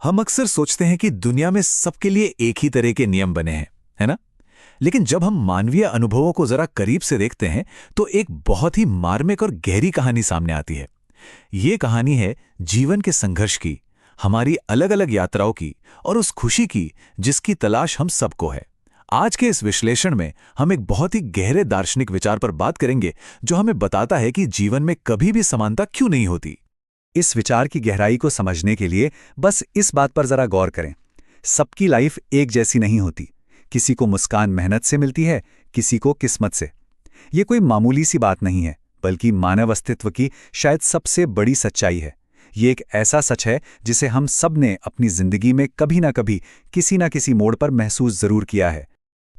हम अक्सर सोचते हैं कि दुनिया में सबके लिए एक ही तरह के नियम बने हैं, है ना? लेकिन जब हम मानवीय अनुभवों को जरा करीब से देखते हैं तो एक बहुत ही मार्मिक और गहरी कहानी सामने आती है। ये कहानी है जीवन के संघर्ष की, हमारी अलग-अलग यात्राओं की और उस खुशी की जिसकी तलाश हम सबको है। आज के इस विश्लेषण में हम एक बहुत ही गहरे दार्शनिक विचार पर बात करेंगे जो हमें बताता है कि जीवन में कभी भी समानता क्यों नहीं होती। इस विचार की गहराई को समझने के लिए बस इस बात पर जरा गौर करें। सबकी लाइफ एक जैसी नहीं होती। किसी को मुस्कान मेहनत से मिलती है, किसी को किस्मत से। ये कोई मामूली सी बात नहीं है, बल्कि मानव अस्तित्व की शायद सबसे बड़ी सच्चाई है। ये एक ऐसा सच है जिसे हम सब ने अपनी जिंदगी में कभी ना कभी किसी ना किसी मोड़ पर महसूस जरूर किया है।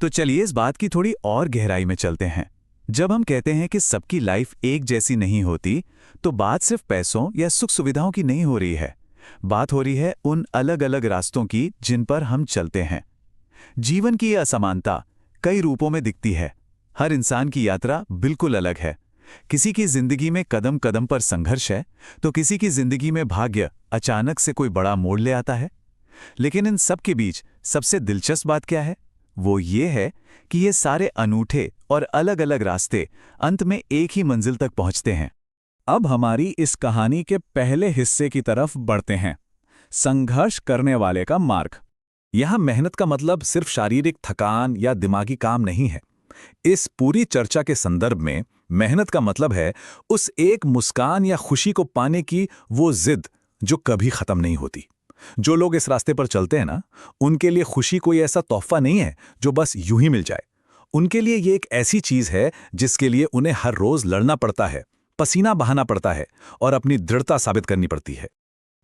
तो चलिए इस बात की थोड़ी और गहराई में चलते हैं। जब हम कहते हैं कि सबकी लाइफ एक जैसी नहीं होती, तो बात सिर्फ पैसों या सुख सुविधाओं की नहीं हो रही है। बात हो रही है उन अलग अलग रास्तों की जिन पर हम चलते हैं। जीवन की यह असमानता कई रूपों में दिखती है। हर इंसान की यात्रा बिल्कुल अलग है। किसी की जिंदगी में कदम कदम पर संघर्ष है, तो किसी की जिंदगी में भाग्य अचानक से कोई बड़ा मोड़ ले आता है। लेकिन इन सब के बीच सबसे दिलचस्प बात क्या है? वो ये है कि ये सारे अनूठे और अलग अलग रास्ते अंत में एक ही मंजिल तक पहुंचते हैं। अब हमारी इस कहानी के पहले हिस्से की तरफ बढ़ते हैं। संघर्ष करने वाले का मार्ग। यहां मेहनत का मतलब सिर्फ शारीरिक थकान या दिमागी काम नहीं है। इस पूरी चर्चा के संदर्भ में मेहनत का मतलब है उस एक मुस्कान या खुशी को पाने की वो जिद जो कभी खत्म नहीं होती। जो लोग इस रास्ते पर चलते हैं ना, उनके लिए खुशी कोई ऐसा तोहफा नहीं है जो बस यूं ही मिल जाए। उनके लिए ये एक ऐसी चीज है जिसके लिए उन्हें हर रोज लड़ना पड़ता है, पसीना बहाना पड़ता है और अपनी दृढ़ता साबित करनी पड़ती है।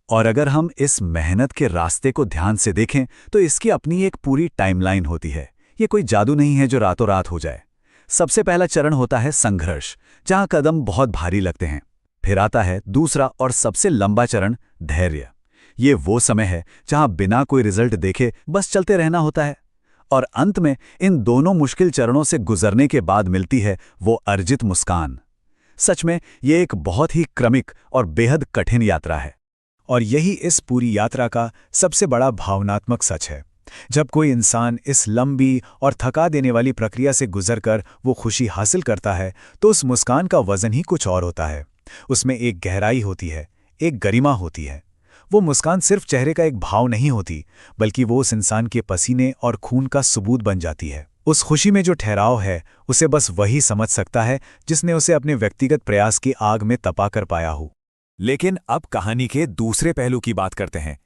और अगर हम इस मेहनत के रास्ते को ध्यान से देखें तो इसकी अपनी एक पूरी टाइमलाइन होती है। ये कोई जादू नहीं है जो रातों रात हो जाए। सबसे पहला चरण होता है संघर्ष, जहां कदम बहुत भारी लगते हैं। फिर आता है दूसरा और सबसे लंबा चरण, धैर्य। ये वो समय है जहां बिना कोई रिजल्ट देखे बस चलते रहना होता है। और अंत में इन दोनों मुश्किल चरणों से गुजरने के बाद मिलती है वो अर्जित मुस्कान। सच में ये एक बहुत ही क्रमिक और बेहद कठिन यात्रा है। और यही इस पूरी यात्रा का सबसे बड़ा भावनात्मक सच है। जब कोई इंसान इस लंबी और थका देने वाली प्रक्रिया से गुजरकर वो खुशी हासिल करता है, तो उस मुस्कान का वजन ही कुछ और होता है। उसमें एक गहराई होती है, एक गरिमा होती है। वो मुस्कान सिर्फ चेहरे का एक भाव नहीं होती, बल्कि वो उस इंसान के पसीने और खून का सबूत बन जाती है। उस खुशी में जो ठहराव है, उसे बस वही समझ सकता है जिसने उसे अपने व्यक्तिगत प्रयास की आग में तपा कर पाया हो। लेकिन अब कहानी के दूसरे पहलू की बात करते हैं,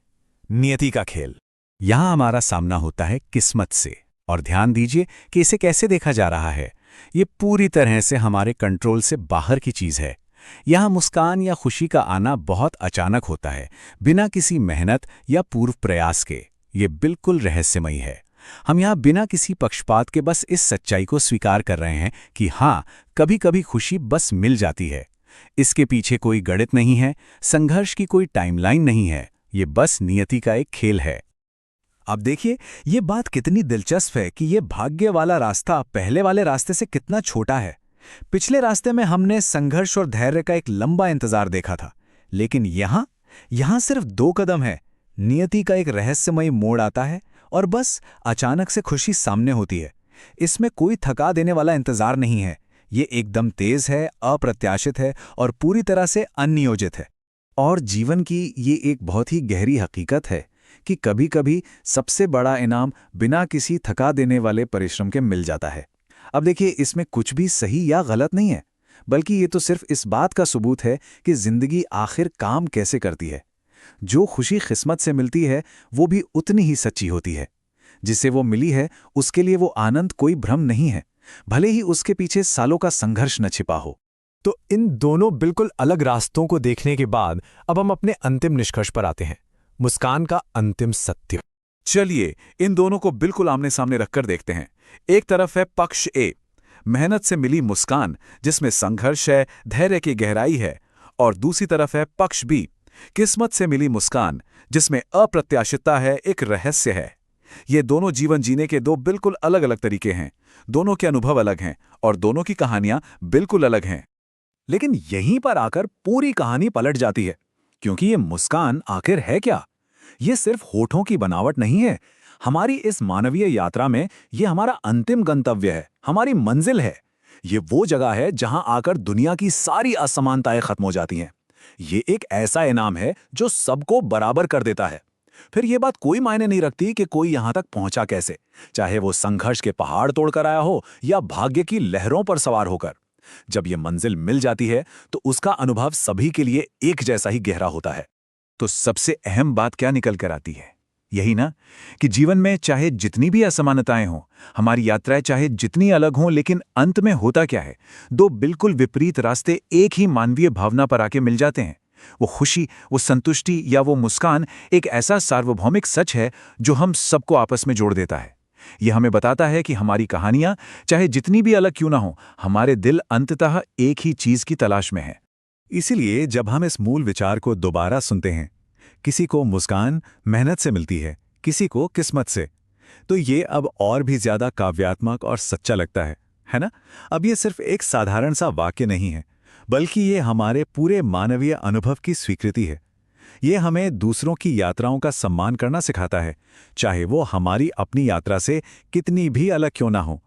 नियति का खेल। यहां हमारा सामना होता है किस्मत से। और ध्यान दीजिए कि इसे कैसे देखा जा रहा है। ये पूरी तरह से हमारे कंट्रोल से बाहर की चीज है। यहां मुस्कान या खुशी का आना बहुत अचानक होता है, बिना किसी मेहनत या पूर्व प्रयास के। ये बिल्कुल रहस्यमयी है। हम यहां बिना किसी पक्षपात के बस इस सच्चाई को स्वीकार कर रहे हैं कि हाँ, कभी कभी खुशी बस मिल जाती है। इसके पीछे कोई गणित नहीं है, संघर्ष की कोई टाइमलाइन नहीं है। ये बस नियति का एक खेल है। अब देखिए, ये बात कितनी दिलचस्प है कि ये भाग्य वाला रास्ता पहले वाले रास्ते से कितना छोटा है। पिछले रास्ते में हमने संघर्ष और धैर्य का एक लंबा इंतजार देखा था, लेकिन यहां सिर्फ 2 कदम है। नियति का एक रहस्यमयी मोड़ आता है और बस अचानक से खुशी सामने होती है। इसमें कोई थका देने वाला इंतजार नहीं है। ये एकदम तेज है, अप्रत्याशित है और पूरी तरह से अनियोजित है। और जीवन की ये एक बहुत ही गहरी हकीकत है कि कभी-कभी सबसे बड़ा इनाम बिना किसी थका देने वाले परिश्रम के मिल जाता है। अब देखिए, इसमें कुछ भी सही या गलत नहीं है, बल्कि ये तो सिर्फ इस बात का सबूत है कि जिंदगी आखिर काम कैसे करती है। जो खुशी किस्मत से मिलती है, वो भी उतनी ही सच्ची होती है। जिसे वो मिली है, उसके लिए वो आनंद कोई भ्रम नहीं है, भले ही उसके पीछे सालों का संघर्ष न छिपा हो। तो इन दोनों बिल्कुल अलग रास्तों को देखने के बाद अब हम अपने अंतिम निष्कर्ष पर आते हैं, मुस्कान का अंतिम सत्य। चलिए इन दोनों को बिल्कुल आमने सामने रखकर देखते हैं। एक तरफ है पक्ष ए, मेहनत से मिली मुस्कान जिसमें संघर्ष है, धैर्य की गहराई है। और दूसरी तरफ है पक्ष बी, किस्मत से मिली मुस्कान जिसमें अप्रत्याशितता है, एक रहस्य है। ये दोनों जीवन जीने के 2 बिल्कुल अलग अलग तरीके हैं। दोनों के अनुभव अलग हैं और दोनों की कहानियां बिल्कुल अलग हैं। लेकिन यहीं पर आकर पूरी कहानी पलट जाती है, क्योंकि ये मुस्कान आखिर है क्या? ये सिर्फ होठों की बनावट नहीं है। हमारी इस मानवीय यात्रा में ये हमारा अंतिम गंतव्य है, हमारी मंजिल है। ये वो जगह है जहां आकर दुनिया की सारी असमानताएं खत्म हो जाती हैं। ये एक ऐसा इनाम है जो सबको बराबर कर देता है। फिर ये बात कोई मायने नहीं रखती कि कोई यहां तक पहुंचा कैसे, चाहे वो संघर्ष के पहाड़ तोड़कर आया हो या भाग्य की लहरों पर सवार होकर। जब ये मंजिल मिल जाती है तो उसका अनुभव सभी के लिए एक जैसा ही गहरा होता है। तो सबसे अहम बात क्या निकल कर आती है? यही ना, कि जीवन में चाहे जितनी भी असमानताएं हों, हमारी यात्राएं चाहे जितनी अलग हों, लेकिन अंत में होता क्या है? दो बिल्कुल विपरीत रास्ते एक ही मानवीय भावना पर आके मिल जाते हैं। वो खुशी, वो संतुष्टि या वो मुस्कान एक ऐसा सार्वभौमिक सच है जो हम सबको आपस में जोड़ देता है। यह हमें बताता है कि हमारी कहानियां चाहे जितनी भी अलग क्यों ना हो, हमारे दिल अंततः एक ही चीज की तलाश में है। इसीलिए जब हम इस मूल विचार को दोबारा सुनते हैं, किसी को मुस्कान मेहनत से मिलती है, किसी को किस्मत से, तो ये अब और भी ज्यादा काव्यात्मक और सच्चा लगता है ना? अब ये सिर्फ एक साधारण सा वाक्य नहीं है, बल्कि ये हमारे पूरे मानवीय अनुभव की स्वीकृति है। ये हमें दूसरों की यात्राओं का सम्मान करना सिखाता है, चाहे वो हमारी अपनी यात्रा से कितनी भी अलग क्यों ना हो।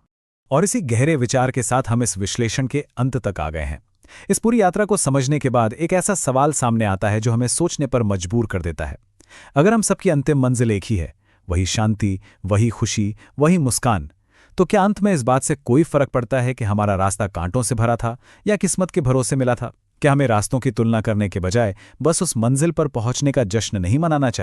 और इसी गहरे विचार के साथ हम इस विश्लेषण के अंत तक आ गए हैं। इस पूरी यात्रा को समझने के बाद एक ऐसा सवाल सामने आता है जो हमें सोचने पर मजबूर कर देता है। अगर हम सबकी अंतिम मंजिल एक ही है, वही शांति, वही खुशी, वही मुस्कान, तो क्या अंत में इस बात से कोई फर्क पड़ता है कि हमारा रास्ता कांटों से भरा था या किस्मत के भरोसे मिला था? क्या हमें रास्तों की तुलना करने के बजाय बस उस मंजिल पर पहुंचने का जश्न नहीं मनाना चाहिए?